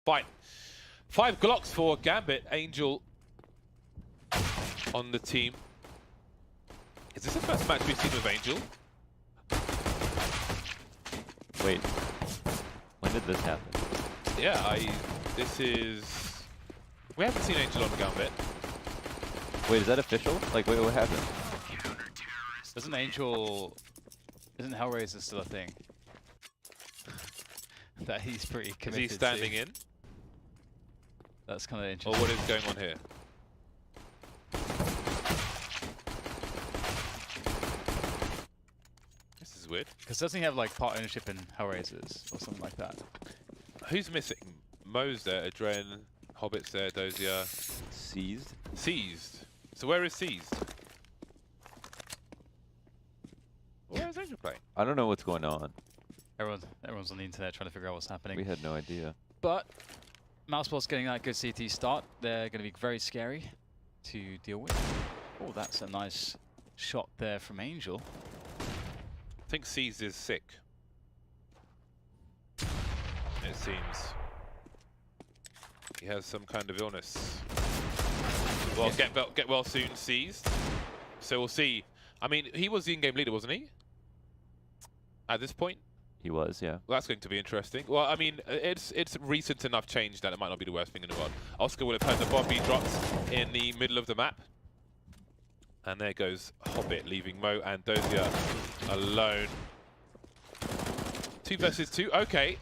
fine. 5 Glocks for Gambit. Angel on the team. Is this the first match we've seen with Angel? Wait, when did this happen? Yeah, this is... We haven't seen Angel on Gambit. Wait, is that official? Like, wait, what happened? Isn't Angel... Isn't Hellraiser still a thing? That he's pretty committed Is he standing in? That's kind of Or interesting. what is going on here? This is weird. Because doesn't he have like part ownership in Hellraisers or something like that? Who's missing? Mo's there, Adren, Hobbit's there, Dozier. Seized? Seized. So where is Seized? Where is Angel playing? I don't know what's going on. Everyone's on the internet trying to figure out what's happening. We had no idea. But Mousesports getting that good CT start. They're going to be very scary to deal with. Oh, that's a nice shot there from Angel. I think Seized is sick. It seems. He has some kind of illness. Well, Yeah. get well soon, Seized. So we'll see. I mean, he was the in-game leader, wasn't he? At this point? He was, yeah. Well, that's going to be interesting. Well, I mean, it's recent enough change that it might not be the worst thing in the world. Oscar will have heard the bomb be dropped in the middle of the map. And there goes Hobbit, leaving Mo and Dozier alone. 2 versus 2. Okay.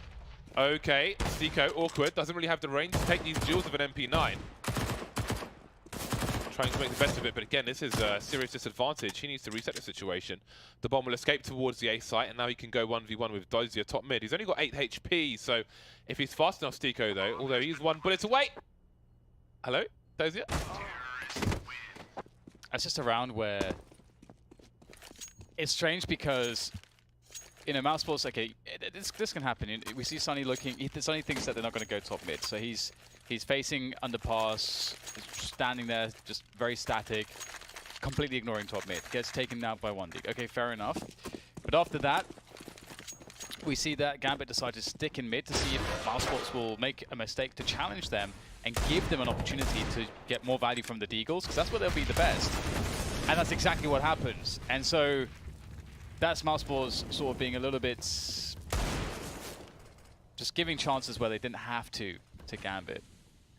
Okay. Stico, awkward. Doesn't really have the range to take these duels of an MP9. Trying to make the best of it, but again, this is a serious disadvantage. He needs to reset the situation. The bomb will escape towards the A site, and now he can go 1v1 with Dozier top mid. He's only got 8 HP, so if he's fast enough, Stico, though, although he's 1 bullet away. Hello, Dozier? That's just a round where it's strange because, you know, Mousesports, okay, this can happen. We see Sunny looking, Sunny thinks that they're not going to go top mid, so he's facing underpass, standing there, just very static, completely ignoring top mid. Gets taken out by 1D. Okay, fair enough. But after that, we see that Gambit decide to stick in mid to see if Mousesports will make a mistake to challenge them and give them an opportunity to get more value from the Deagles, because that's where they'll be the best. And that's exactly what happens. And so that's Mousesports sort of being a little bit just giving chances where they didn't have to Gambit.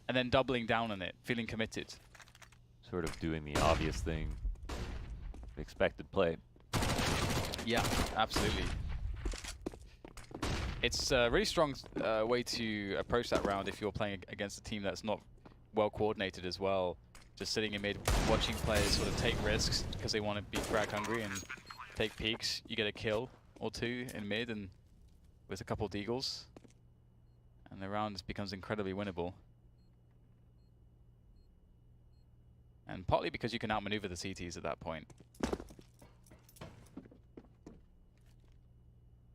And then doubling down on it, feeling committed. Sort of doing the obvious thing. Expected play. Yeah, absolutely. It's a really strong way to approach that round if you're playing against a team that's not well coordinated as well. Just sitting in mid, watching players sort of take risks because they want to be frag hungry and take peeks. You get a kill or 2 in mid and with a couple of deagles. And the round becomes incredibly winnable. And partly because you can outmaneuver the CTs at that point.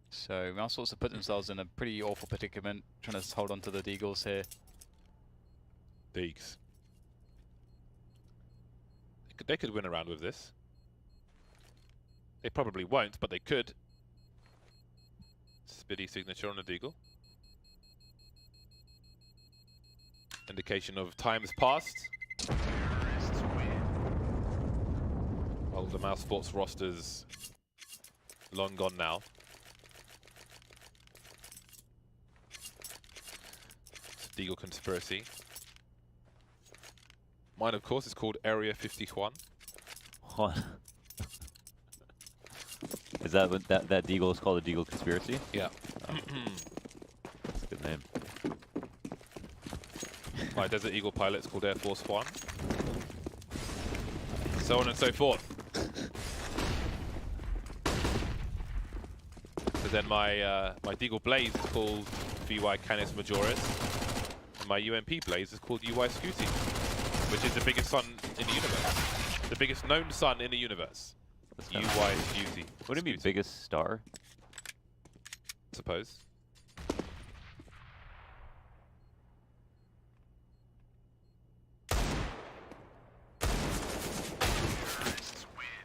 So Mousesports have put themselves in a pretty awful predicament, trying to hold on to the Deagles here. Deags. They could win a round with this. They probably won't, but they could. Spiddy signature on a Deagle. Indication of time's passed. Well, the Mousesports roster's long gone now. Deagle conspiracy. Mine, of course, is called Area 51. What? Is that what that Deagle is called? A Deagle conspiracy? Yeah. Oh. That's a good name. My Desert Eagle pilot's called Air Force One. So on and so forth. So then my Deagle Blaze is called VY Canis Majoris. And my UMP Blaze is called UI Scooty, which is the biggest sun in the universe. The biggest known sun in the universe. UI Scooty. Wouldn't it be biggest star? I suppose.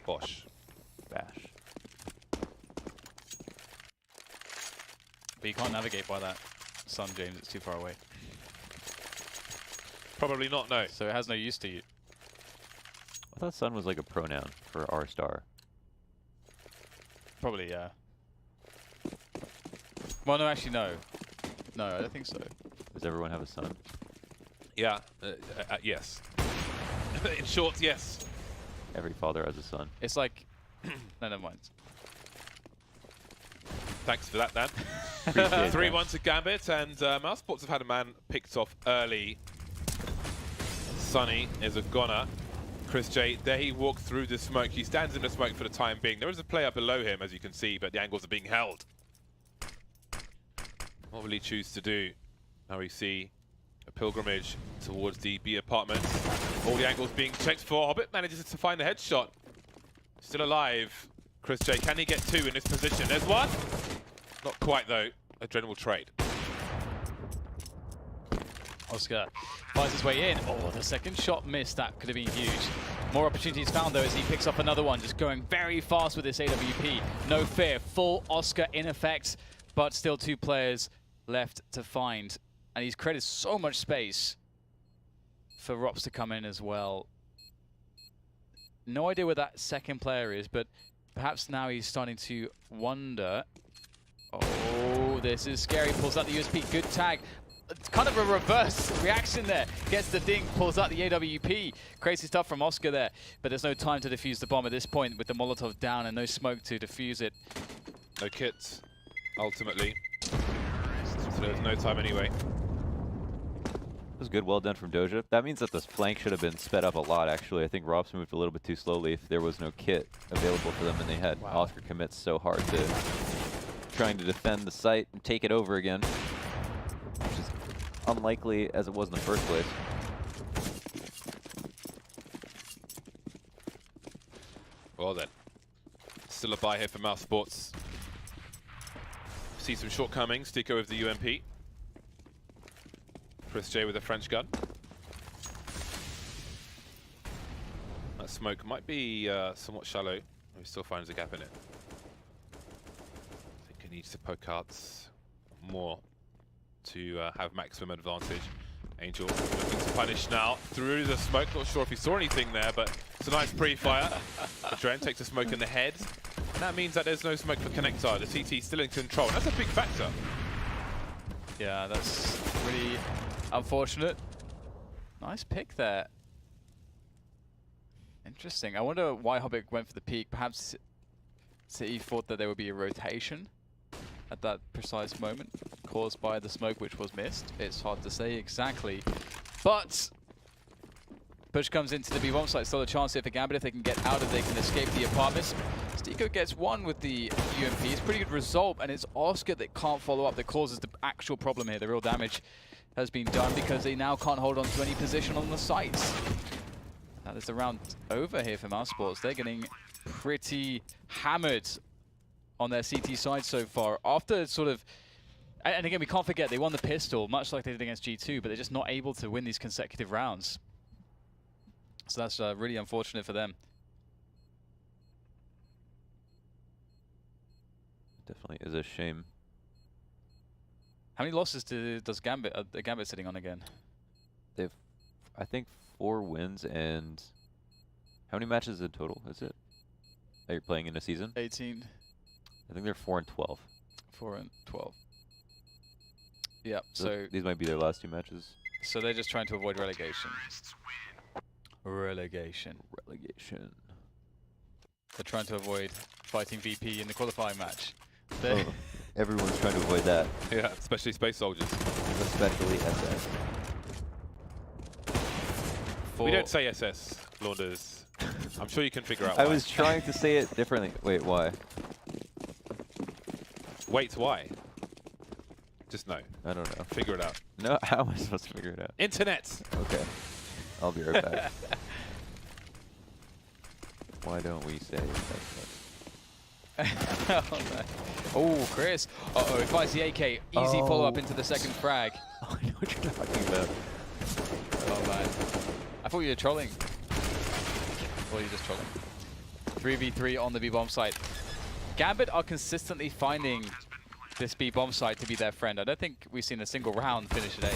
Bosh. Bash. But you can't navigate by that sun, James. It's too far away. Probably not, no. So it has no use to you. I thought sun was like a pronoun for R star. Probably, yeah. Well, no, actually, no. No, I don't think so. Does everyone have a son? Yeah, yes. In short, yes. Every father has a son. It's like... no, never mind. Thanks for that, Dan. Appreciate 3-1 to Gambit, and Mousesports have had a man picked off early. Sunny is a goner. Chris J, there he walked through the smoke. He stands in the smoke for the time being. There is a player below him, as you can see, but the angles are being held. What will he choose to do? Now we see a pilgrimage towards the B apartments. All the angles being checked for. Hobbit manages to find the headshot. Still alive. Chris J, can he get two in this position? There's one. Not quite, though. Adrenaline will trade. Oscar finds his way in. Oh, the second shot missed. That could have been huge. More opportunities found, though, as he picks up another one. Just going very fast with this AWP. No fear. Full Oscar in effect, but still 2 players left to find. And he's created so much space for Rops to come in as well. No idea where that second player is, but perhaps now he's starting to wonder. Oh, this is scary. Pulls out the USP. Good tag. It's kind of a reverse reaction there. Gets the ding, pulls out the AWP. Crazy stuff from Oscar there. But there's no time to defuse the bomb at this point with the Molotov down and no smoke to defuse it. No kits, ultimately. So there's no time anyway. That was good, well done from Doja. That means that this flank should have been sped up a lot, actually. I think Robs moved a little bit too slowly if there was no kit available for them and they had Oscar commits so hard to trying to defend the site and take it over again. Which is unlikely as it was in the first place. Well then, still a buy here for Mousesports. See some shortcomings. Tico with the UMP. Chris J with a French gun. That smoke might be somewhat shallow. He still finds a gap in it. I think he needs to poke out more to have maximum advantage. Angel looking to punish now through the smoke. Not sure if he saw anything there, but it's a nice pre-fire. Adren takes a smoke in the head. And that means that there's no smoke for Connector. The CT still in control. That's a big factor. Yeah, that's really unfortunate. Nice pick there. Interesting. I wonder why Hobbit went for the peak. Perhaps he thought that there would be a rotation at that precise moment caused by the smoke, which was missed. It's hard to say exactly. But push comes into the B-bomb site. Still a chance here for Gambit. If they can get out of it, they can escape the apartments. Stico gets one with the UMP. It's a pretty good result, and it's Oscar that can't follow up that causes the actual problem here. The real damage has been done because they now can't hold on to any position on the sites. That is the round over here for Mousesports. They're getting pretty hammered on their CT side so far. After sort of, and again, we can't forget, they won the pistol, much like they did against G2, but they're just not able to win these consecutive rounds. So that's really unfortunate for them. Definitely is a shame. How many losses does Gambit, Gambit sitting on again? They've, I think, 4 wins and how many matches in total is it that you're playing in a season? 18. I think they're 4 and 12. 4 and 12. Yep. So these might be their last 2 matches. So they're just trying to avoid relegation. Relegation. They're trying to avoid fighting VP in the qualifying match. Oh, everyone's trying to avoid that. Yeah, especially Space Soldiers. Especially SS. We don't say SS, Launders. I'm sure you can figure out I why. was trying to say it differently. Wait, why? Wait, why? Just no. I don't know. Figure it out. No, how am I supposed to figure it out? Internet! Okay. I'll be right back. Why don't we say Oh, no. Oh, Chris. Uh-oh, he finds the AK. Easy follow-up into the second frag. Oh, I know what you're talking about. Oh, man. I thought you were trolling. Or you're just trolling. 3v3 on the B-bomb site. Gambit are consistently finding this B-bomb site to be their friend. I don't think we've seen a single round finish at 8.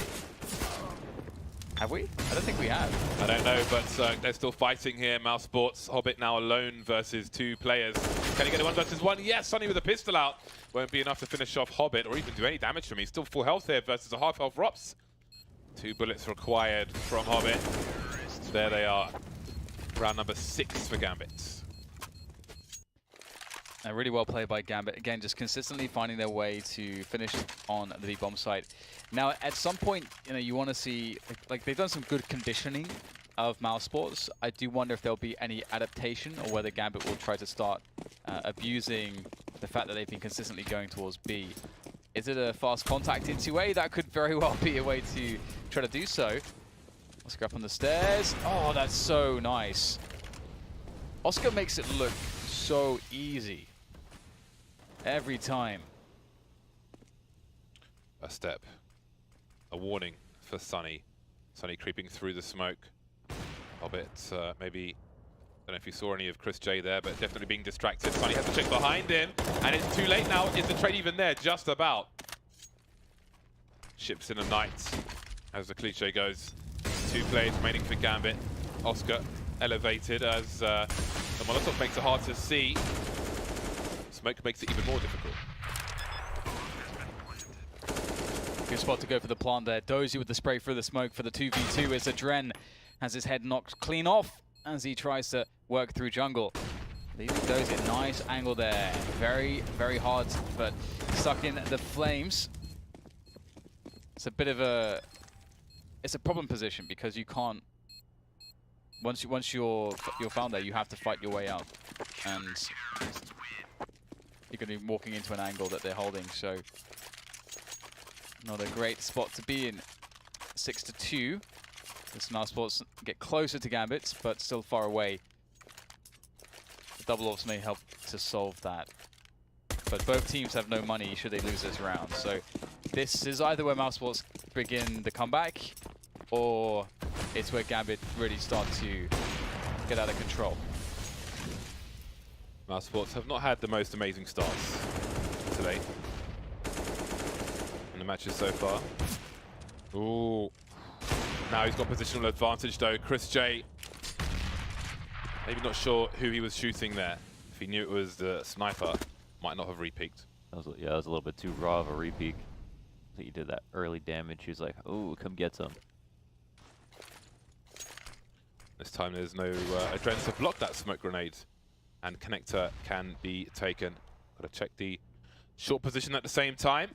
Have we? I don't think we have. I don't know, but they're still fighting here. Mousesports, Hobbit now alone versus 2 players. Can he get a 1 versus 1? Yes, Sonny with a pistol out. Won't be enough to finish off Hobbit or even do any damage to him. He's still full health here versus a half health Rops. 2 bullets required from Hobbit. There they are. Round number 6 for Gambit. Really well played by Gambit. Again, just consistently finding their way to finish on the B-bomb site. Now, at some point, you know, you want to see, like they've done some good conditioning of Mousesports. I do wonder if there'll be any adaptation or whether Gambit will try to start abusing the fact that they've been consistently going towards B. Is it a fast contact into A? That could very well be a way to try to do so. Oscar up on the stairs. Oh, that's so nice. Oscar makes it look so easy. Every time. A step. A warning for Sonny. Sonny creeping through the smoke. Hobbit, maybe, I don't know if you saw any of Chris J there, but definitely being distracted. Sonny has to check behind him, and it's too late now. Is the trade even there? Just about. Ships in a night, as the cliche goes. 2 players remaining for Gambit. Oscar elevated as the Molotov makes it hard to see. Smoke makes it even more difficult. Good spot to go for the plant there. Dozy with the spray through the smoke for the 2v2 as Adren has his head knocked clean off as he tries to work through jungle. Leaving Dozy a nice angle there. Very, very hard, but stuck in the flames. It's a bit of a... It's a problem position because you can't... Once you're found there, you have to fight your way out. And you're going to be walking into an angle that they're holding, so... Not a great spot to be in. 6-2. This Mousesports get closer to Gambit, but still far away. The double orbs may help to solve that. But both teams have no money should they lose this round. So this is either where Mousesports begin the comeback, or it's where Gambit really start to get out of control. Mousesports have not had the most amazing starts today in the matches so far. Ooh. Now he's got positional advantage though. Chris J, maybe not sure who he was shooting there. If he knew it was the sniper, might not have re-peeked. Yeah, that was a little bit too raw of a re-peek. I think he did that early damage. He was like, oh, come get some. This time there's no Adren to block that smoke grenade. And connector can be taken. Got to check the short position at the same time.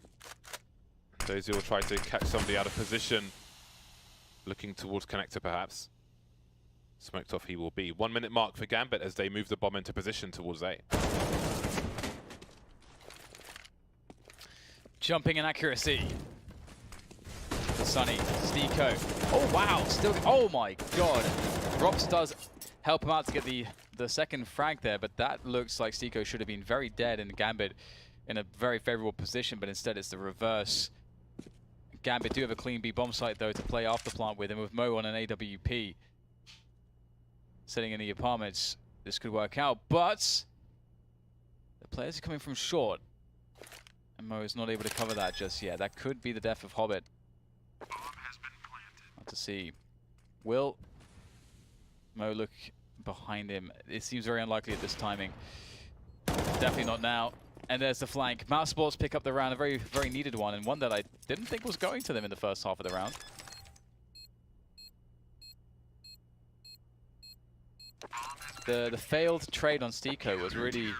Dozy will try to catch somebody out of position. Looking towards connector perhaps. Smoked off he will be. 1 minute mark for Gambit as they move the bomb into position towards A. Jumping inaccuracy. Sonny, Steeko. Oh wow, still, oh my god. Rops does help him out to get the second frag there, but that looks like Steeko should have been very dead and Gambit in a very favorable position, but instead it's the reverse. Gambit do have a clean B bomb site though to play off the plant with, and with Mo on an AWP sitting in the apartments, this could work out, but the players are coming from short and Mo is not able to cover that just yet. That could be the death of Hobbit. Hard to see. Will Mo look behind him? It seems very unlikely at this timing. Definitely not now. And there's the flank. Mousesports pick up the round, a very, very needed one, and one that I didn't think was going to them in the first half of the round. The failed trade on Steeko was really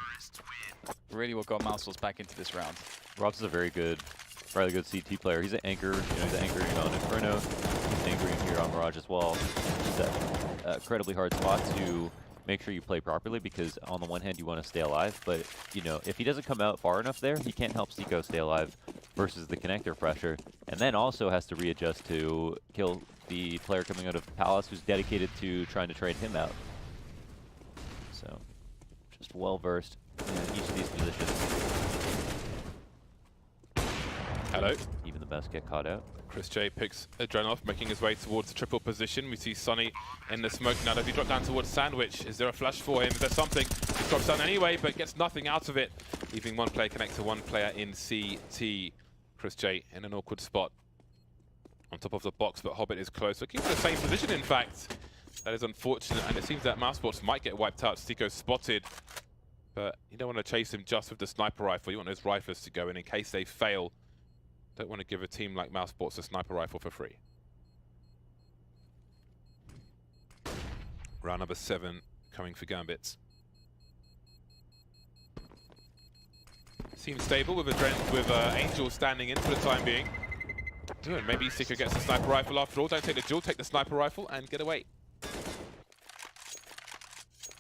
what got Mousesports back into this round. Rob's is a very good CT player. He's an anchor. You know, he's anchoring on Inferno. He's anchoring here on Mirage as well. It's an incredibly hard spot to make sure you play properly, because on the one hand you want to stay alive, but you know, if he doesn't come out far enough there, he can't help Steeko stay alive versus the connector pressure, and then also has to readjust to kill the player coming out of Palace who's dedicated to trying to trade him out. So, just well versed in each of these positions. Hello. Even the best get caught out. Chris J picks Adren off, making his way towards the triple position. We see Sonny in the smoke now. Does he drop down towards Sandwich? Is there a flash for him? Is there something? He drops down anyway, but gets nothing out of it. Leaving one player connect to one player in CT. Chris J in an awkward spot. on top of the box, but Hobbit is close. Looking for the same position, in fact. That is unfortunate, and it seems that Mousesports might get wiped out. Stico spotted, but you don't want to chase him just with the sniper rifle. You want those rifles to go in case they fail. Don't want to give a team like Mousesports a sniper rifle for free. Round number 7 coming for Gambit. Seems stable with Angel standing in for the time being. And maybe Stico gets the sniper rifle after all. Don't take the duel, take the sniper rifle and get away.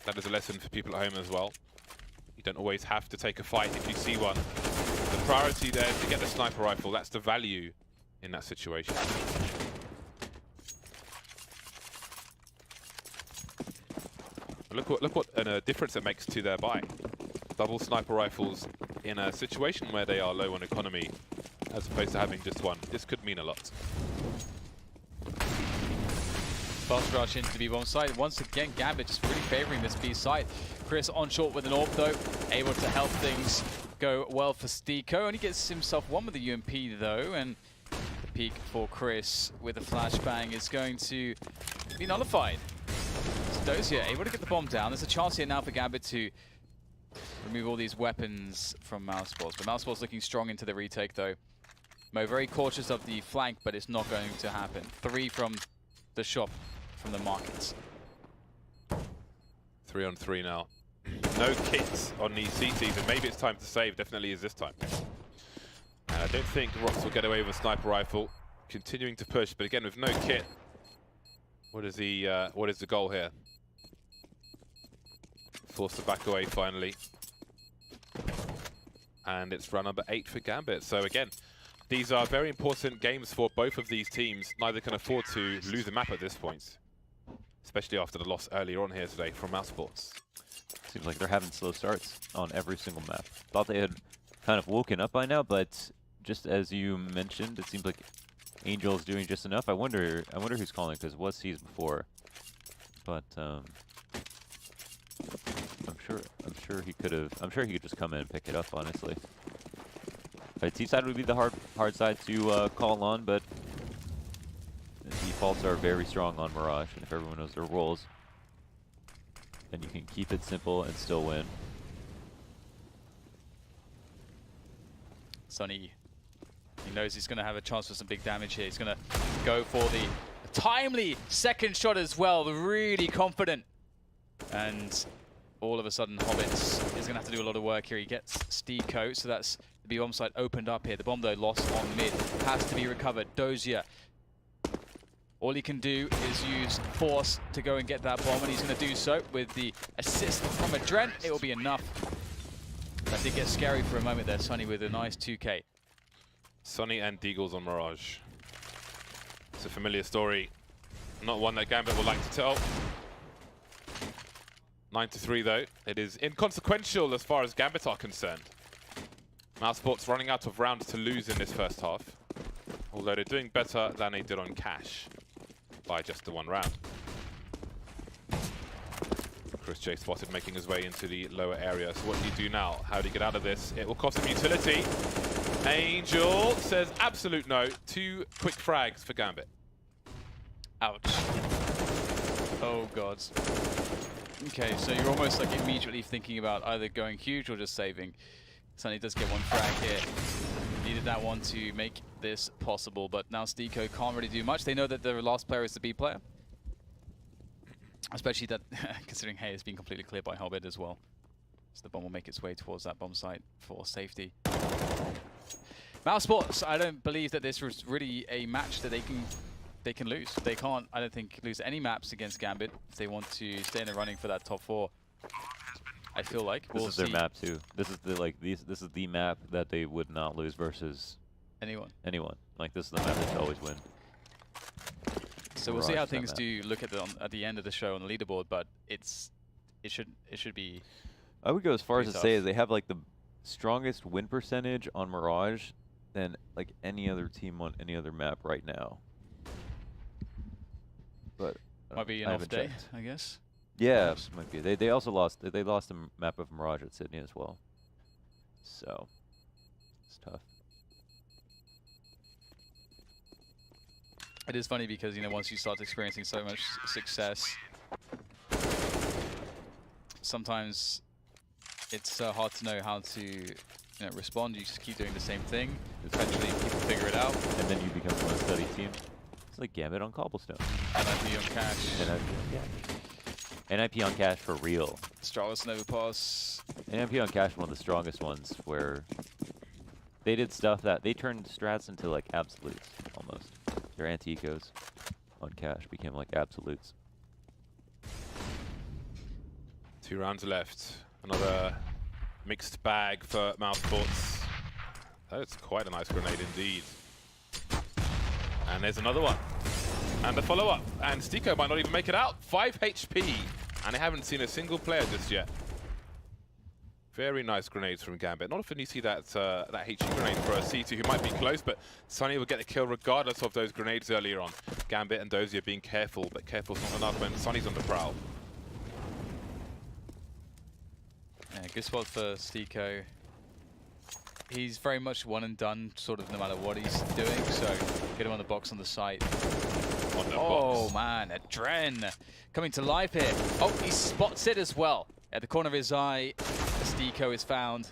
That is a lesson for people at home as well. You don't always have to take a fight if you see one. The priority there is to get the sniper rifle. That's the value in that situation. Look what a difference it makes to their buy. Double sniper rifles in a situation where they are low on economy, as opposed to having just one. This could mean a lot. Fast rush into the B-bomb side. Once again, Gambit just really favoring this B side. Chris on short with an AWP though, able to help things go well for Stico. Only gets himself one with the UMP though, and the peak for Chris with a flashbang is going to be nullified. So Dozier able to get the bomb down. There's a chance here now for Gambit to remove all these weapons from Mousesports. But Mousesports looking strong into the retake though. Mo very cautious of the flank, but it's not going to happen. 3 from the shop, from the markets. 3 on 3 now. No kits on these CTs, and maybe it's time to save. Definitely is this time. And I don't think Rox will get away with a sniper rifle. Continuing to push, but again with no kit. What is the goal here? Forced to back away finally. And it's round number 8 for Gambit. So again, these are very important games for both of these teams. Neither can afford to lose the map at this point, especially after the loss earlier on here today from Mousesports. Seems like they're having slow starts on every single map. Thought they had kind of woken up by now, but just as you mentioned, it seems like Angel's doing just enough. I wonder who's calling, because it was C's before, but I'm sure he could just come in and pick it up, honestly. T side would be the hard side to call on, but the defaults are very strong on Mirage, and if everyone knows their roles, then you can keep it simple and still win. Sonny, he knows he's going to have a chance for some big damage here. He's going to go for the timely second shot as well, really confident. And all of a sudden, Hobbit is going to have to do a lot of work here. He gets Stico, so that's the B-bomb site opened up here. The bomb, though, lost on mid. Has to be recovered. Dozier. All he can do is use force to go and get that bomb, and he's going to do so with the assist from Adrent. It will be enough. That did get scary for a moment there, Sonny, with a nice 2K. Sonny and Deagles on Mirage. It's a familiar story. Not one that Gambit would like to tell. 9-3 though. It is inconsequential as far as Gambit are concerned. Mousesports running out of rounds to lose in this first half, although they're doing better than they did on Cash by just the 1 round. Chris J spotted making his way into the lower area. So what do you do now? How do you get out of this? It will cost him utility. Angel says absolute no. 2 quick frags for Gambit. Ouch. Oh god. Okay, so you're almost like immediately thinking about either going huge or just saving. Sonny does get 1 frag here. Needed that one to make this possible, but now Stico can't really do much. They know that their last player is the B player. Especially that, considering Hay has been completely cleared by Hobbit as well. So the bomb will make its way towards that bomb site for safety. Mousesports, I don't believe that this was really a match that they can lose. They can't, I don't think, lose any maps against Gambit if they want to stay in the running for that top 4. I feel like this is their map too. This is this is the map that they would not lose versus anyone. Like this is the map that they always win. So we'll see how things do look at the end of the show on the leaderboard, but it should be. I would go as far as to say they have like the strongest win percentage on Mirage than like any other team on any other map right now. But might be an off day, I guess. Yeah, might be. They also lost. They lost a map of Mirage at Sydney as well. So it's tough. It is funny because, you know, once you start experiencing so much success, sometimes it's hard to know how to, you know, respond. You just keep doing the same thing. Eventually, people figure it out. And then you become the most studied team. It's like Gambit on Cobblestone. NIP on Cash. NIP on Cash for real. Stralis Nova Pass. NIP on Cash, one of the strongest ones, where they did stuff that they turned strats into like absolutes almost. Their anti-ecos on Cash became like absolutes. 2 rounds left. Another mixed bag for Mousesports. That's quite a nice grenade indeed. And there's another one. And the follow-up. And Stiko might not even make it out. 5 HP. And I haven't seen a single player just yet. Very nice grenades from Gambit. Not often you see that that HE grenade for a C2 who might be close, but Sunny will get the kill regardless of those grenades earlier on. Gambit and Dozier being careful, but careful's not enough when Sunny's on the prowl. Yeah, good spot for Stiko. He's very much one and done, sort of no matter what he's doing, so get him on the box on the site. On the Oh box. man, Adren coming to life here. Oh, he spots it as well. At the corner of his eye, Stiko is found.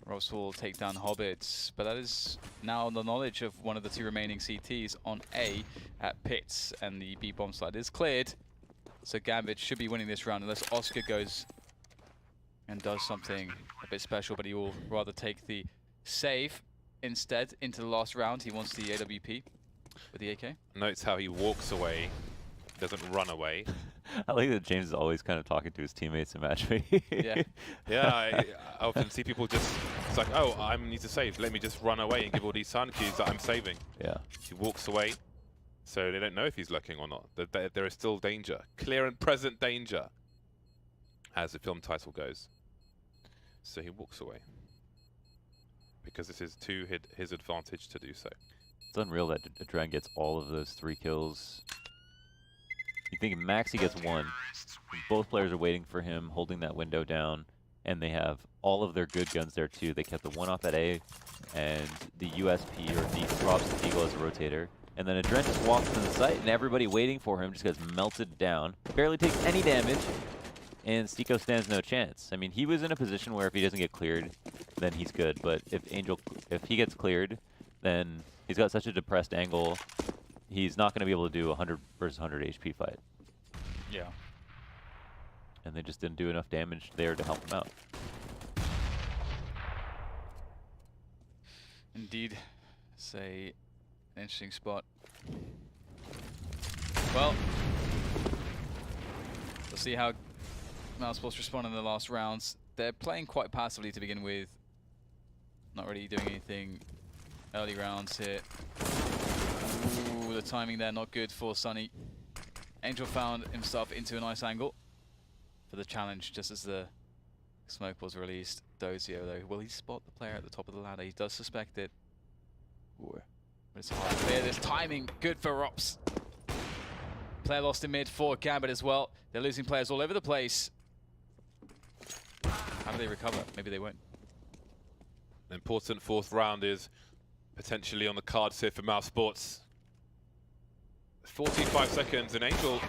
Ross will take down Hobbits, but that is now the knowledge of one of the 2 remaining CTs on A at Pits, and the B bomb slide is cleared. So Gambit should be winning this round unless Oscar goes and does something a bit special, but he will rather take the save instead into the last round. He wants the AWP with the AK. Notes how he walks away, doesn't run away. I like that James is always kind of talking to his teammates in match. Yeah. Yeah, I often see people just, it's like, oh, I need to save. Let me just run away and give all these sound cues that I'm saving. Yeah. He walks away, so they don't know if he's lurking or not. There is still danger. Clear and present danger, as the film title goes. So he walks away. Because this is to his advantage to do so. It's unreal that Adren gets all of those 3 kills. You think Maxi gets 1. Both players are waiting for him, holding that window down, and they have all of their good guns there too. They kept the 1 off at A, and the USP or drops the Deagle as a rotator. And then Adren just walks to the site, and everybody waiting for him just gets melted down. Barely takes any damage, and Stiko stands no chance. I mean, he was in a position where if he doesn't get cleared, then he's good. But if he gets cleared, then he's got such a depressed angle. He's not going to be able to do a 100 versus 100 HP fight. Yeah. And they just didn't do enough damage there to help him out. Indeed. It's an interesting spot. Well, we'll see how Mousesports respond in the last rounds. They're playing quite passively to begin with. Not really doing anything early rounds here. Ooh, the timing there not good for Sunny. Angel found himself into a nice angle for the challenge just as the smoke was released. Dozier though, will he spot the player at the top of the ladder? He does suspect it. Ooh. But it's hard to clear this timing. Good for Rops. Player lost in mid for Gambit as well. They're losing players all over the place. How do they recover? Maybe they won't. An important 4th round is potentially on the cards here for Mousesports. 45 seconds, and Angel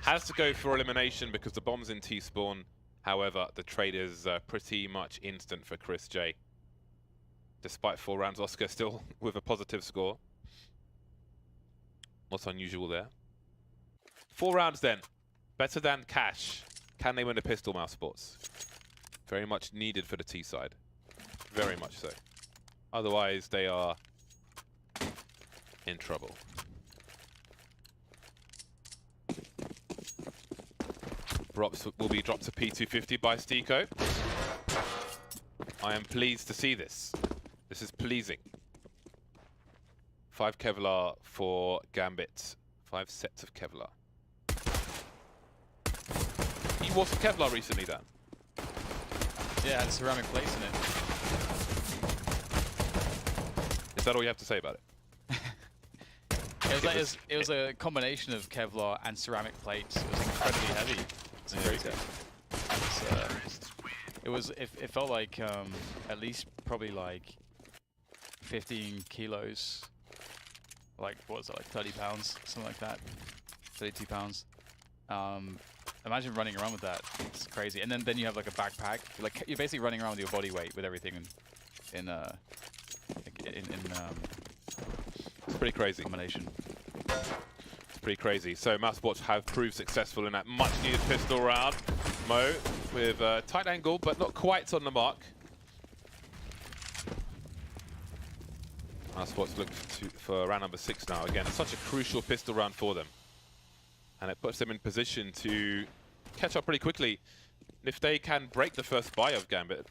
has to go for elimination because the bomb's in T-spawn. However, the trade is pretty much instant for Chris J. Despite 4 rounds, Oscar still with a positive score. Not unusual there. 4 rounds then. Better than Cash. Can they win a pistol, Mousesports? Very much needed for the T side. Very much so. Otherwise, they are in trouble. Props will be dropped to P250 by Stiko. I am pleased to see this. This is pleasing. 5 Kevlar for Gambit. 5 sets of Kevlar. You wore some Kevlar recently, Dan? Yeah, it had ceramic plates in it. Is that all you have to say about it? It was a combination of Kevlar and ceramic plates. It was incredibly heavy. It's very good. It felt like at least probably like 15 kilos like, what was it, like 30 pounds, something like that, 32 pounds. Imagine running around with that. It's crazy. And then you have like a backpack. You're basically running around with your body weight with everything in it's pretty crazy. Combination. It's pretty crazy. So Mousesports have proved successful in that much-needed pistol round. Mo with a tight angle, but not quite on the mark. Mousesports look for round number 6 now. Again, it's such a crucial pistol round for them. And it puts them in position to catch up pretty quickly. If they can break the first buy of Gambit,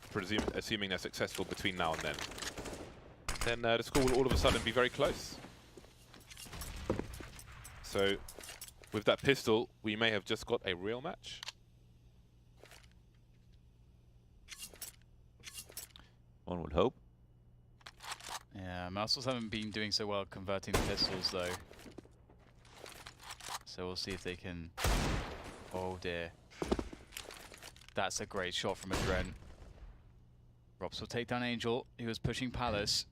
assuming they're successful between now and then the score will all of a sudden be very close. So, with that pistol, we may have just got a real match. One would hope. Yeah, Mousesports haven't been doing so well converting the pistols though. So we'll see if they can... Oh dear. That's a great shot from Adren. Robs will take down Angel, who was pushing Palace.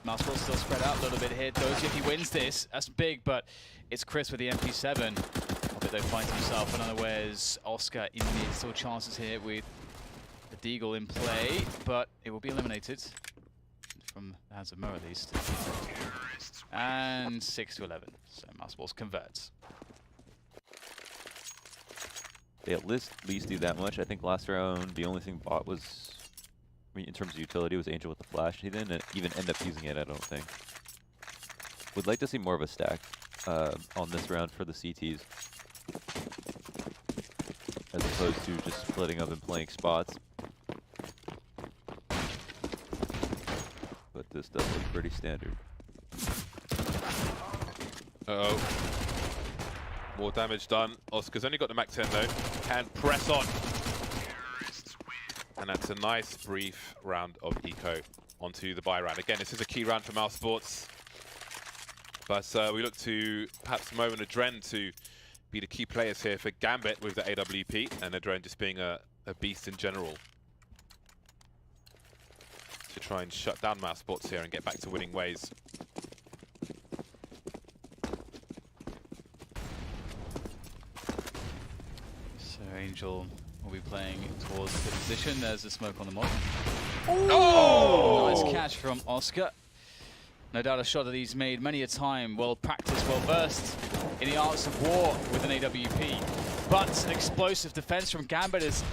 Mousesports still spread out a little bit here. Dozy, if he wins this, that's big, but it's Chris with the MP7. Hobbit though finds himself and unawares. Oscar in mid, still chances here with the Deagle in play, but it will be eliminated. From the hands of Mo at least. And 6-11. So Mousesports converts. They at least do that much. I think last round the only thing bought was, I mean, in terms of utility, was Angel with the flash. He didn't even end up using it, I don't think. Would like to see more of a stack on this round for the CTs, as opposed to just splitting up and playing spots. But this does look pretty standard. Uh-oh. More damage done. Oscar's only got the Mac 10 though. Can press on. And that's a nice brief round of eco onto the buy round. Again, this is a key round for Mousesports. But we look to perhaps Mo and Adren to be the key players here for Gambit with the AWP, and Adren just being a beast in general. To try and shut down Mousesports here and get back to winning ways. So Angel will be playing towards the position. There's the smoke on the mod. Oh! Nice catch from Oscar. No doubt a shot that he's made many a time. Well practiced, well versed in the arts of war with an AWP. But an explosive defense from Gambit is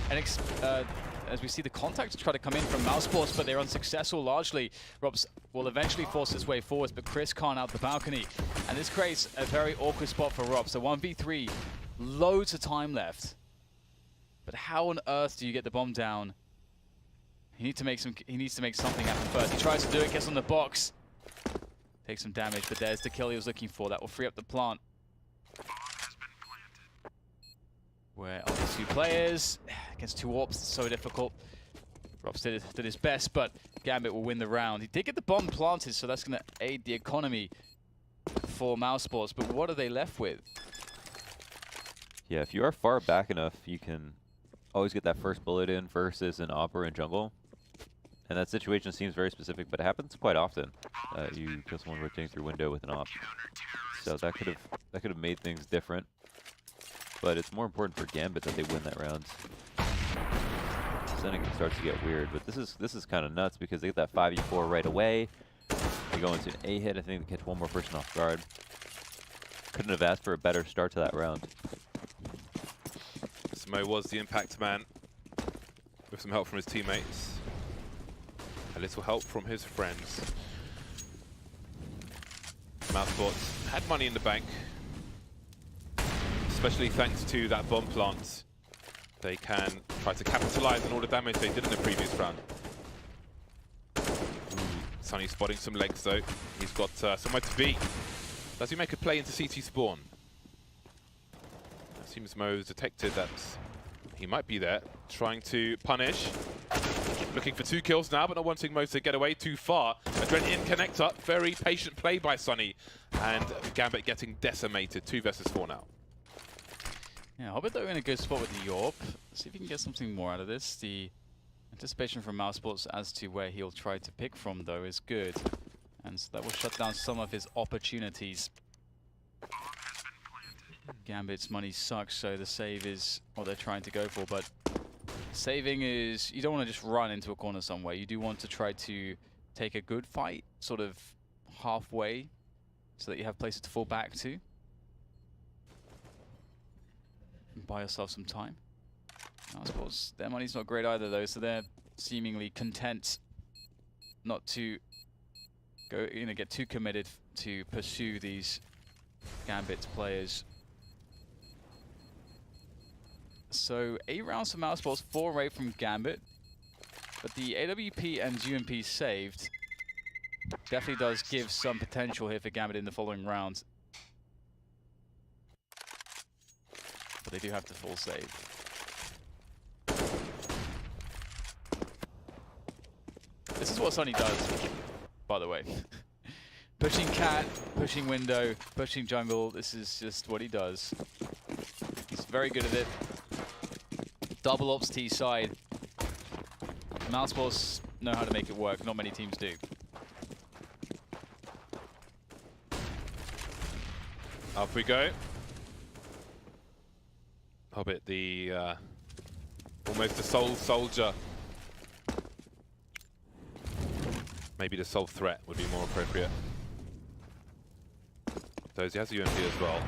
as we see the contacts try to come in from Mousesports, but they're unsuccessful largely. Robs will eventually force his way forwards, but Chris can't out the balcony. And this creates a very awkward spot for Robs. So 1v3, loads of time left. But how on earth do you get the bomb down? He needs to make something happen first. He tries to do it, gets on the box. Takes some damage, but there's the kill he was looking for. That will free up the plant. Where are these two players? Against two AWPs, it's so difficult. Robs did his best, but Gambit will win the round. He did get the bomb planted, so that's going to aid the economy for Mousesports. But what are they left with? Yeah, if you are far back enough, you can always get that first bullet in versus an AWP in jungle. And that situation seems very specific, but it happens quite often. You kill someone rotating through window with an AWP. So that could have made things different. But it's more important for Gambit that they win that round. So then it starts to get weird. But this is kind of nuts because they get that 5v4 right away. They go into an A hit. I think they catch one more person off guard. Couldn't have asked for a better start to that round. Mo was the impact man with some help from his teammates. A little help from his friends. Mousesports had money in the bank. Especially thanks to that bomb plant. They can try to capitalize on all the damage they did in the previous round. Sunny spotting some legs though. He's got somewhere to be. Does he make a play into CT spawn? It seems Mo's detected that he might be there, trying to punish. Looking for 2 kills now, but not wanting Mo to get away too far. Adren in connector. Very patient play by Sunny. And Gambit getting decimated. 2 versus 4 now. Yeah, Hobbit though in a good spot with the AWP. See if he can get something more out of this. The anticipation from Mousesports as to where he'll try to pick from though is good. And so that will shut down some of his opportunities. Gambit's money sucks, so the save is what they're trying to go for, but saving is, you don't want to just run into a corner somewhere. You do want to try to take a good fight, sort of halfway, so that you have places to fall back to. And buy yourself some time. I suppose their money's not great either though, so they're seemingly content not to go, get too committed to pursue these Gambit players. So 8 rounds for Mousesports, 4 away from Gambit, but the AWP and UMP saved definitely does give some potential here for Gambit in the following rounds. But they do have to full save. This is what Sunny does, by the way. Pushing cat, pushing window, pushing jungle, this is just what he does. He's very good at it. Double ops T side. Mousesports know how to make it work, not many teams do. Up we go. Hobbit, the almost the sole soldier. Maybe the sole threat would be more appropriate. Dozy has a UMP as well.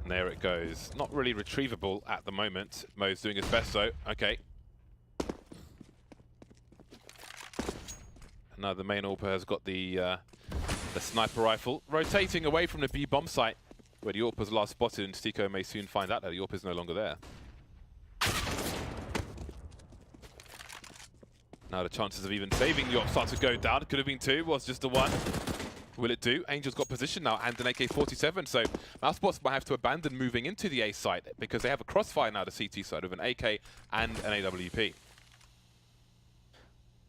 And there it goes. Not really retrievable at the moment. Mo's doing his best though. Okay. Now the main AWP has got the sniper rifle. Rotating away from the B bomb site where the AWP was last spotted, and Stico may soon find out that the AWP is no longer there. Now the chances of even saving the AWP start to go down. It could have been 2, was just the 1. Will it do? Angel's got position now and an AK-47, so Mousesports might have to abandon moving into the A site because they have a crossfire now, the CT side, of an AK and an AWP.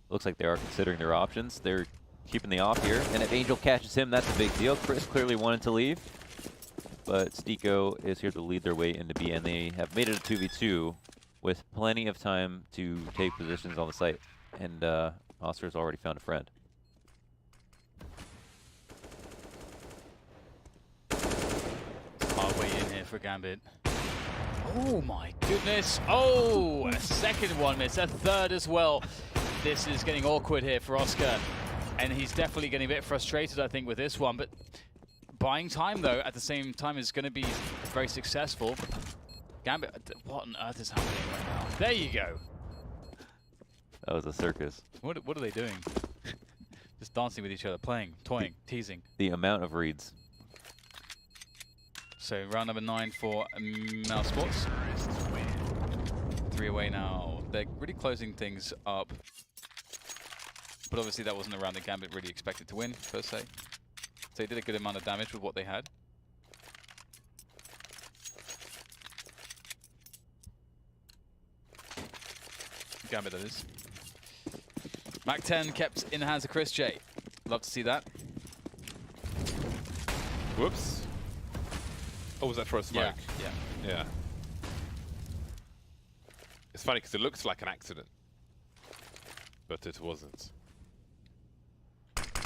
Looks like they are considering their options. They're keeping the off here, and if Angel catches him, that's a big deal. Chris clearly wanted to leave, but Stico is here to lead their way into B, and they have made it a 2v2 with plenty of time to take positions on the site, and Oscar's already found a friend. Hard way in here for Gambit. Oh my goodness. Oh, a second one miss, a third as well. This is getting awkward here for Oscar, and he's definitely getting a bit frustrated, I think, with this one, but buying time though at the same time is going to be very successful. Gambit, what on earth is happening right now? There you go. That was a circus. What are they doing? Just dancing with each other, playing, toying, teasing. The amount of reads. So round number 9 for Mousesports. 3 away now. They're really closing things up. But obviously that wasn't a round that Gambit really expected to win, per se. So they did a good amount of damage with what they had. Gambit, that is. Mac 10 kept in the hands of Chris J. Love to see that. Whoops. Oh, was that for a smoke? Yeah. It's funny because it looks like an accident, but it wasn't.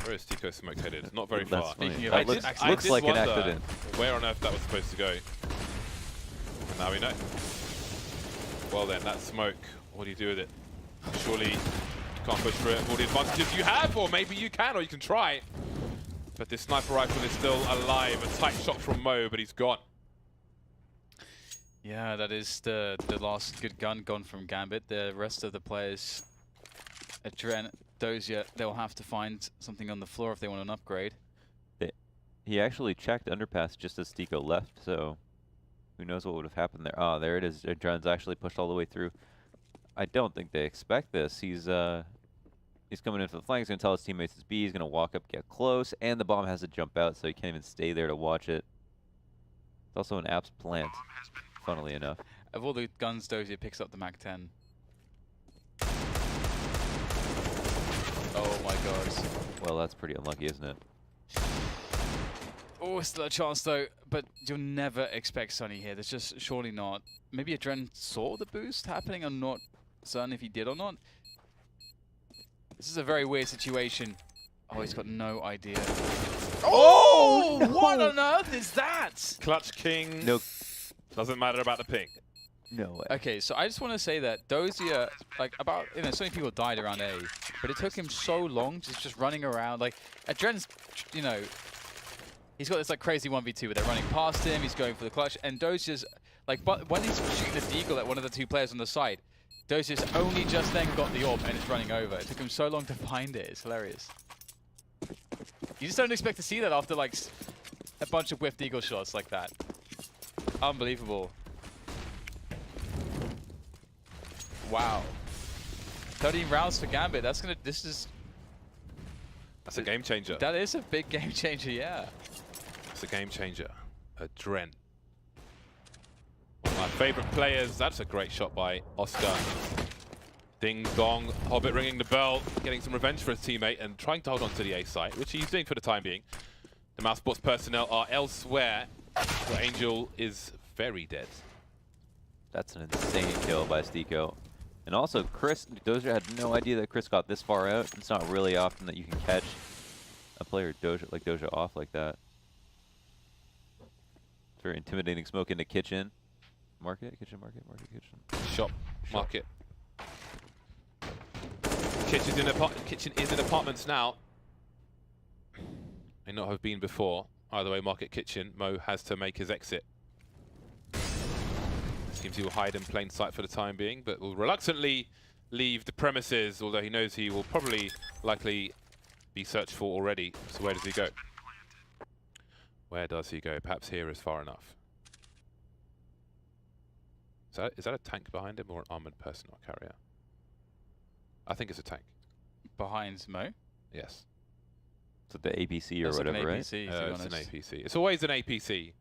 Where is Tico smoke headed? Not very far. Speaking of That accidents, looks like an wonder accident. where on earth that was supposed to go. And now we know. Well then, that smoke, what do you do with it? Surely you can't push for it. All the advantages you have, or maybe you can, or you can try. But this sniper rifle is still alive. A tight shot from Mo, but he's gone. yeah, that is the last good gun gone from Gambit. The rest of the players, Adren, Dozier, they'll have to find something on the floor if they want an upgrade. He actually checked underpass just as Stico left, so who knows what would have happened there. Oh, there it is. Adren's actually pushed all the way through. I don't think they expect this. He's coming in for the flank. He's going to tell his teammates it's B. He's going to walk up, get close, and the bomb has to jump out, so he can't even stay there to watch it. It's also an Apps plant, funnily enough. Of all the guns, Dozier picks up the Mac 10. Oh my god. Well, that's pretty unlucky, isn't it? Oh, still a chance though, but you'll never expect Sunny here. There's just surely not. Maybe Adren saw the boost happening. I'm not certain if he did or not. This is a very weird situation. Oh, he's got no idea. Oh, what on earth is that? Clutch King. No. Doesn't matter about the ping. No way. Okay, so I just want to say that Dozier, like so many people died around A, but it took him so long just running around. Like, Adren's, he's got this like crazy 1v2 where they're running past him, he's going for the clutch, and Dozier's, like, but when he's shooting the deagle at one of the two players on the side, Dozier's only just then got the orb and it's running over. It took him so long to find it, it's hilarious. You just don't expect to see that after like a bunch of whiffed eagle shots like that. Unbelievable. Wow. 13 rounds for Gambit. That's a game changer. That is a big game changer, yeah. It's a game changer. Adren. One of my favorite players. That's a great shot by Oscar. Ding dong. Hobbit ringing the bell, getting some revenge for his teammate and trying to hold on to the A site, which he's doing for the time being. The Mousesports personnel are elsewhere, where Angel is very dead. That's an insane kill by Stiko. And also, Chris, Dozier had no idea that Chris got this far out. It's not really often that you can catch a player like Dozier off like that. It's very intimidating. Smoke into kitchen. Market. Shop. Market. Kitchen is in apartments now. May not have been before. Either way, market kitchen. Mo has to make his exit. Seems he will hide in plain sight for the time being, but will reluctantly leave the premises, although he knows he will likely be searched for already. So where does he go? Where does he go? Perhaps here is far enough. Is that a tank behind him or an armored personnel carrier? I think it's a tank. Behind Mo? Yes. So the APC or That's whatever, like an right? APC, It's an APC. It's always an APC.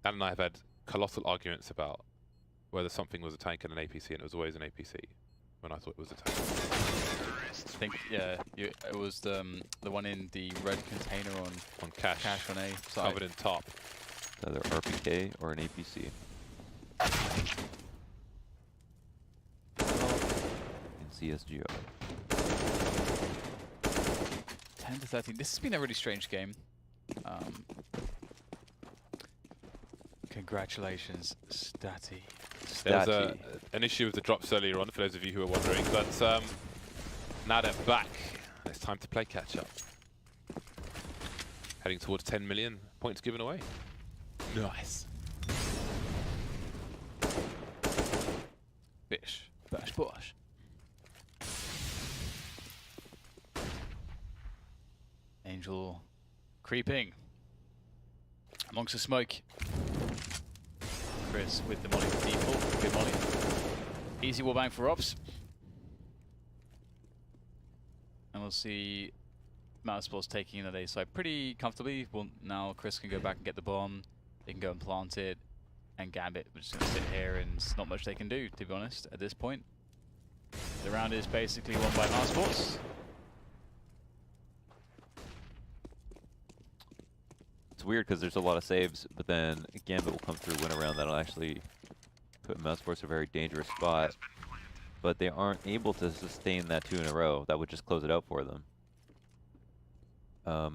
Dan and I have had colossal arguments about whether something was a tank and an APC, and it was always an APC when I thought it was a tank. I think, yeah, it was the one in the red container on cash on A side. covered in top. It's either RPK or an APC. In CSGO. 10-13. This has been a really strange game. Congratulations, Statty. There was an issue with the drops earlier on, for those of you who are wondering, but now they're back. It's time to play catch up. Heading towards 10 million points given away. Nice. Bish, bash, bosh. Angel creeping amongst the smoke. Chris with the molly for default. Good molly. Easy wallbang for Ops. And we'll see Mousesports taking another A side pretty comfortably. Well, now Chris can go back and get the bomb. They can go and plant it. And Gambit, we're just going to sit here and there's not much they can do, to be honest, at this point. The round is basically won by Mousesports. It's weird because there's a lot of saves, but then Gambit will come through, win a round that'll actually put Mousesports in a very dangerous spot. But they aren't able to sustain that 2 in a row. That would just close it out for them.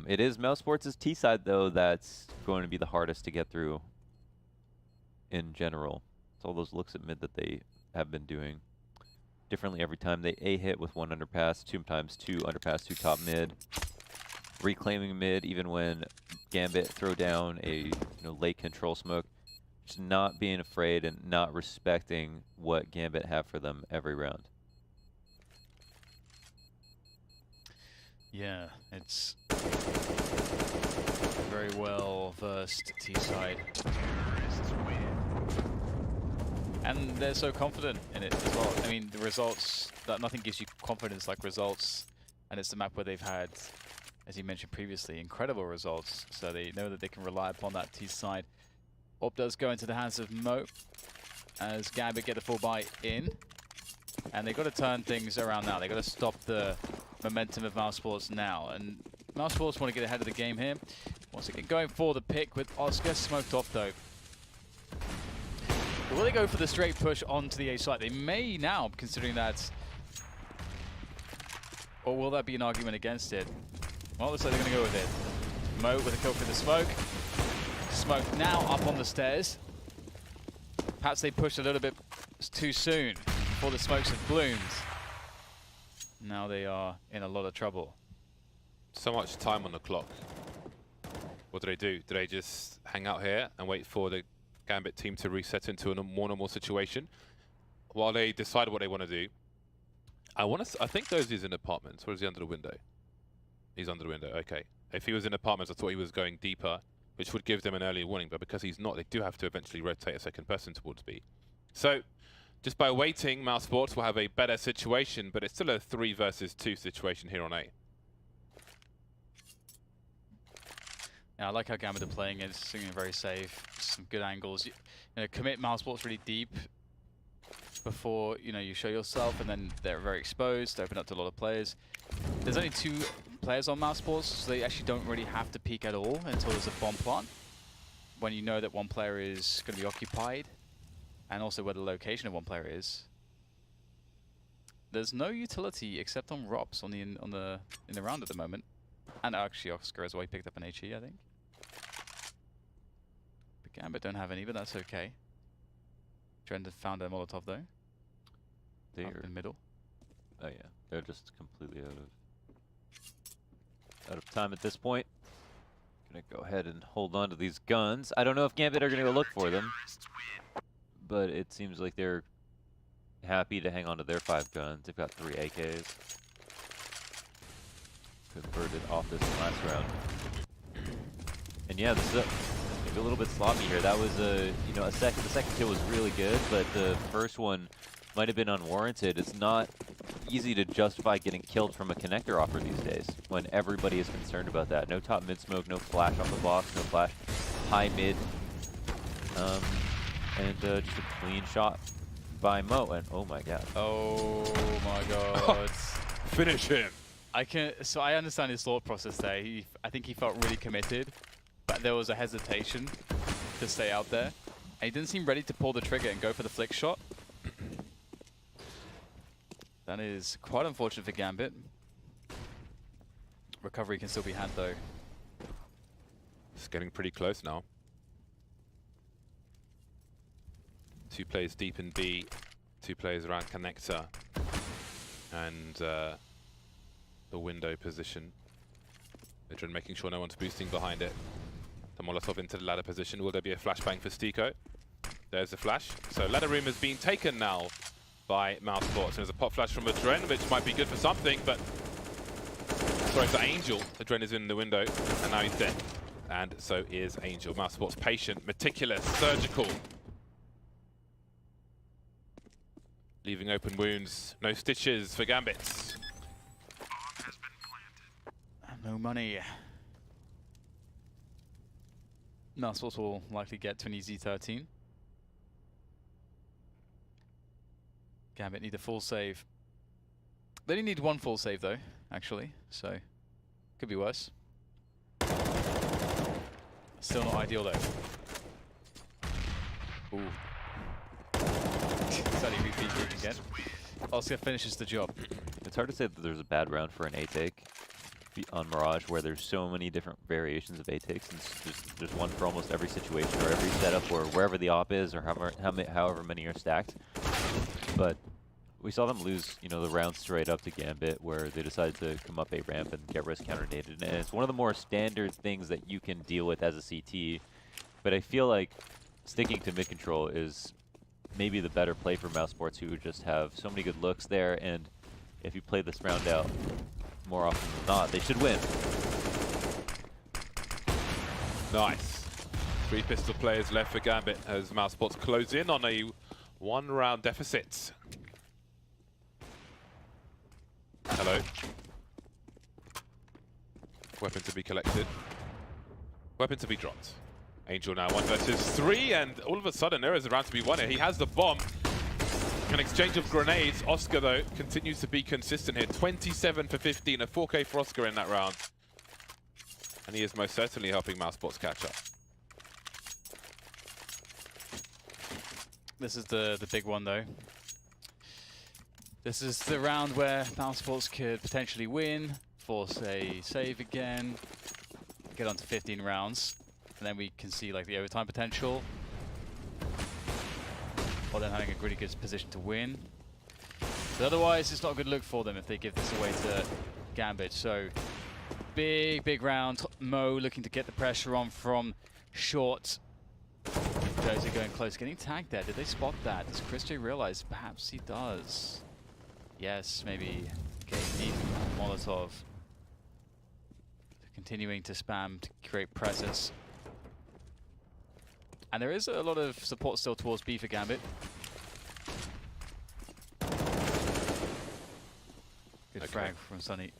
It is Mousesports' T side, though, that's going to be the hardest to get through in general. It's all those looks at mid that they have been doing differently every time. They A hit with 1 underpass, 2 times 2 underpass, 2 top mid. Reclaiming mid even when Gambit throw down a late control smoke. Just not being afraid and not respecting what Gambit have for them every round. Yeah, it's a very well versed T side. And they're so confident in it as well. I mean, the results, that nothing gives you confidence like results. And it's the map where they've had, as you mentioned previously, incredible results. So they know that they can rely upon that T side. Orb does go into the hands of Mo as Gambit get the full buy in. And they've got to turn things around now. They've got to stop the momentum of Mousesports now. And Mousesports want to get ahead of the game here. Once again, going for the pick with Oscar smoked off though. Will they go for the straight push onto the A site? They may now, considering that. Or will that be an argument against it? Well, looks like they're going to go with it. Mo with a kill through the smoke. Smoke now up on the stairs. Perhaps they pushed a little bit too soon before the smokes had bloomed. Now they are in a lot of trouble. So much time on the clock. What do? Do they just hang out here and wait for the Gambit team to reset into a more normal situation while they decide what they want to do? I think those is in apartments. Or is he under the window? He's under the window. Okay. If he was in apartments, I thought he was going deeper, which would give them an early warning. But because he's not, they do have to eventually rotate a second person towards B. So just by waiting, Mousesports will have a better situation, but it's still a 3 versus 2 situation here on A. Yeah, I like how Gambit are playing it. It's singing very safe, some good angles. You know, commit Mousesports really deep before you show yourself, and then they're very exposed, open up to a lot of players. There's only 2 players on Mousesports, so they actually don't really have to peek at all until there's a bomb plant. When you know that one player is going to be occupied, and also where the location of one player is. There's no utility except on Robs in the round at the moment, and actually Oscar as well. He picked up an HE, I think. But Gambit don't have any, but that's okay. Trent found a Molotov though. They're Up in the middle. Oh yeah, they're just completely out of time at this point. Gonna go ahead and hold on to these guns. I don't know if Gambit are gonna go look for them, but it seems like they're happy to hang on to their 5 guns. They've got 3 AKs. Converted off this last round. And yeah, this is maybe a little bit sloppy here. That was the second kill was really good, but the first one might have been unwarranted. It's not easy to justify getting killed from a connector offer these days when everybody is concerned about that. No top mid smoke, no flash off the box, no flash high mid. And just a clean shot by Mo, and oh my god. Oh my god. Finish him. So I understand his thought process there. I think he felt really committed, but there was a hesitation to stay out there. And he didn't seem ready to pull the trigger and go for the flick shot. That is quite unfortunate for Gambit. Recovery can still be had though. It's getting pretty close now. 2 players deep in B, 2 players around connector, and the window position. Idrin making sure no one's boosting behind it. The Molotov into the ladder position. Will there be a flashbang for Stiko? There's a flash. So ladder room has been taken now by Mousesports. There's a pop flash from Adren, which might be good for something, but sorry, for Angel. Adren is in the window, and now he's dead. And so is Angel. Mousesports patient, meticulous, surgical. Leaving open wounds, no stitches for Gambits. No money. Mousesports will likely get to an easy 13. Gambit need a full save. They only need 1 full save though, actually, so could be worse. Still not ideal though. Ooh. Suddenly repeat again. Oscar finishes the job. It's hard to say that there's a bad round for an A take on Mirage, where there's so many different variations of A takes, and there's one for almost every situation or every setup, or wherever the op is, or however many are stacked. But we saw them lose, the round straight up to Gambit, where they decided to come up A ramp and get risk counternated, and it's one of the more standard things that you can deal with as a CT. But I feel like sticking to mid control is maybe the better play for Mousesports, who just have so many good looks there, and if you play this round out more often than not, they should win. Nice. 3 pistol players left for Gambit as Mousesports close in on a 1-round deficit. Hello. Weapon to be collected. Weapon to be dropped. Angel now 1 versus 3, and all of a sudden there is a round to be won here. He has the bomb. An exchange of grenades. Oscar, though, continues to be consistent here. 27 for 15, a 4K for Oscar in that round. And he is most certainly helping Mousesports catch up. This is the big one, though. This is the round where Mousesports could potentially win. force a save again, get on to 15 rounds, and then we can see like the overtime potential, or then having a really good position to win. But otherwise, it's not a good look for them if they give this away to Gambit. So big round. Mo looking to get the pressure on from short. Josie going close, getting tagged there. Did they spot that? Does Chris J realize? Perhaps he does. Yes, maybe. Okay, deep Molotov. Continuing to spam to create presence. And there is a lot of support still towards B for Gambit. Good frag from Sunny.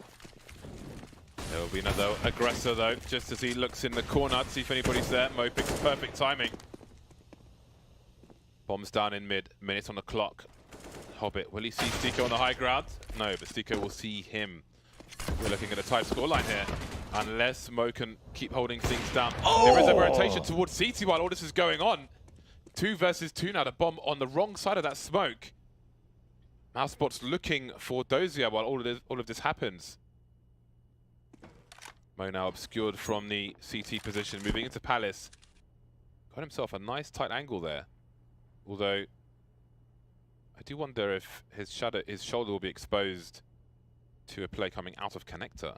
There will be another aggressor though, just as he looks in the corner to see if anybody's there. Mo picks perfect timing. Bombs down in mid, minute on the clock. Hobbit, will he see Stiko on the high ground? No, but Stiko will see him. We're looking at a tight scoreline here. Unless Mo can keep holding things down. Oh! There is a rotation towards CT while all this is going on. 2 versus 2 now, the bomb on the wrong side of that smoke. Mousesports looking for Dozier while all of this happens. Mo now obscured from the CT position, moving into Palace. Got himself a nice tight angle there. Although, I do wonder if his shoulder will be exposed to a play coming out of connector.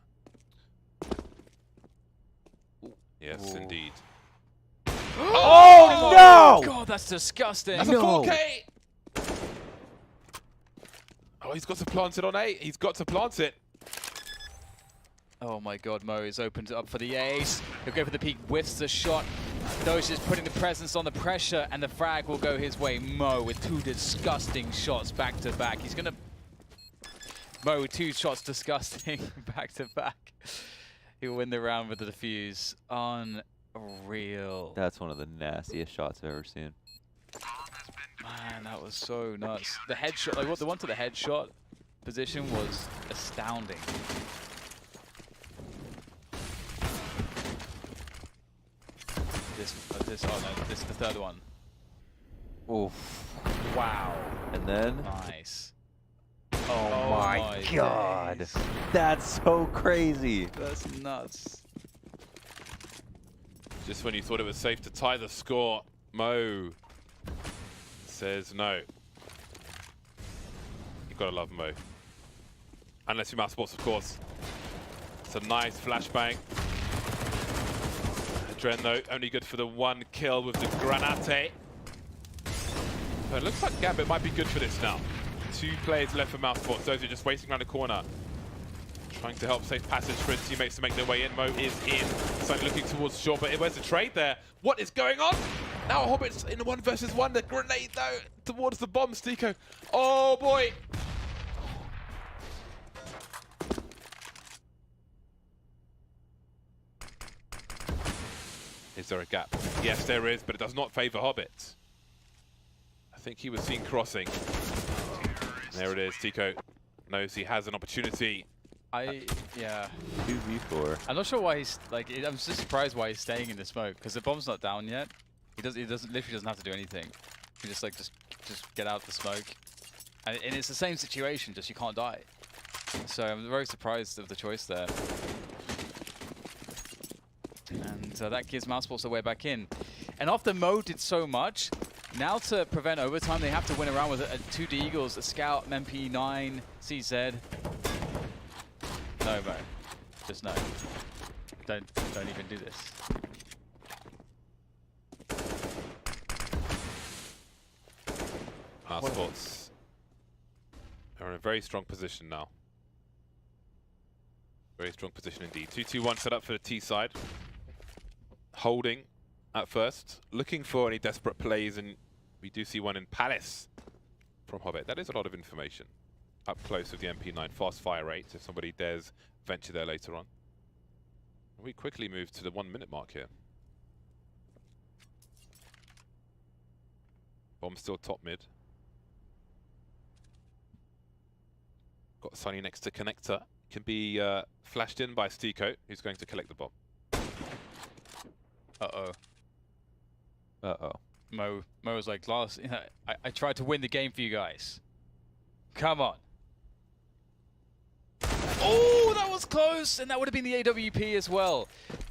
Ooh. Yes, indeed. Oh, no! God, that's disgusting. That's a 4K! Oh, he's got to plant it on 8. He's got to plant it. Oh my God, Mo is opened up for the ace. He'll go for the peak, whiffs the shot. Doge is putting the presence on the pressure, and the frag will go his way. Mo with 2 disgusting shots back to back. He's gonna... Mo with 2 shots disgusting back to back. He'll win the round with the defuse. Unreal. That's one of the nastiest shots I've ever seen. Man, that was so nuts. The headshot, like what the one to the headshot position was astounding. This is the third one. Oof. Wow. And then? Nice. Oh my God. Days. That's so crazy. That's nuts. Just when you thought it was safe to tie the score, Mo says no. You've got to love Mo. Unless you're Mousesports, of course. It's a nice flashbang. Dren though, only good for the 1 kill with the Granate. But it looks like Gambit might be good for this now. 2 players left for Mousesports. Those are just waiting around the corner. Trying to help safe passage for his teammates to make their way in. Mo is in. Slightly looking towards short, but where's the trade there? What is going on? Now Hobbit's in a 1 versus 1. The grenade though, towards the bomb, Stiko. Oh boy! Is there a gap? Yes, there is, but it does not favor Hobbit. I think he was seen crossing. There it is. Tico knows he has an opportunity. Yeah. 2v4. I'm not sure why he's like. I'm just surprised why he's staying in the smoke because the bomb's not down yet. He literally doesn't have to do anything. He just get out the smoke, and it's the same situation. Just you can't die. So I'm very surprised of the choice there. And that gives Mousesports a way back in. And after Mo did so much, now to prevent overtime, they have to win around with 2 Deagles, a Scout, MP9, CZ. No, Mo. Just no. Don't even do this. Mousesports are in a very strong position now. Very strong position indeed. 2-2-1 set up for the T side. Holding at first, looking for any desperate plays, and we do see one in Palace from Hobbit. That is a lot of information. Up close with the MP9 fast fire rate, if somebody dares venture there later on. And we quickly move to the 1 minute mark here. Bomb still top mid. Got Sunny next to connector. Can be flashed in by Stiko, who's going to collect the bomb. Uh-oh. Uh-oh. Mo was like, I tried to win the game for you guys. Come on. Oh, that was was close, and that would have been the AWP as well.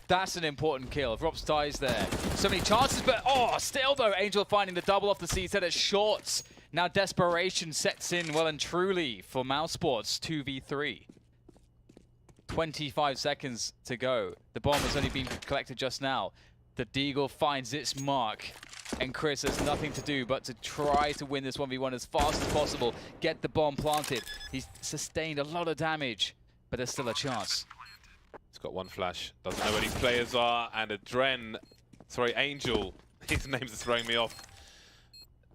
That's an important kill. If Rops dies there, so many chances, but still though, Angel finding the double off the CZ at shorts. Now desperation sets in well and truly for Mousesports 2v3. 25 seconds to go. The bomb has only been collected just now. The Deagle finds its mark, and Chris has nothing to do but to try to win this 1v1 as fast as possible, get the bomb planted. He's sustained a lot of damage, but there's still a chance. He's got one flash, doesn't know where these players are, and Angel, his name's throwing me off,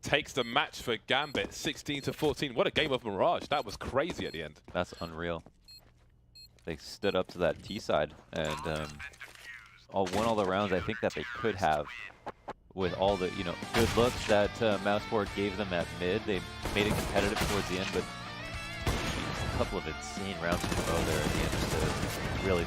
takes the match for Gambit, 16-14. What a game of Mirage. That was crazy at the end. That's unreal. They stood up to that T side and won all the rounds I think that they could have with all the good looks that Mousesports gave them at mid. They made it competitive towards the end, but a couple of insane rounds in a row there at the end just to really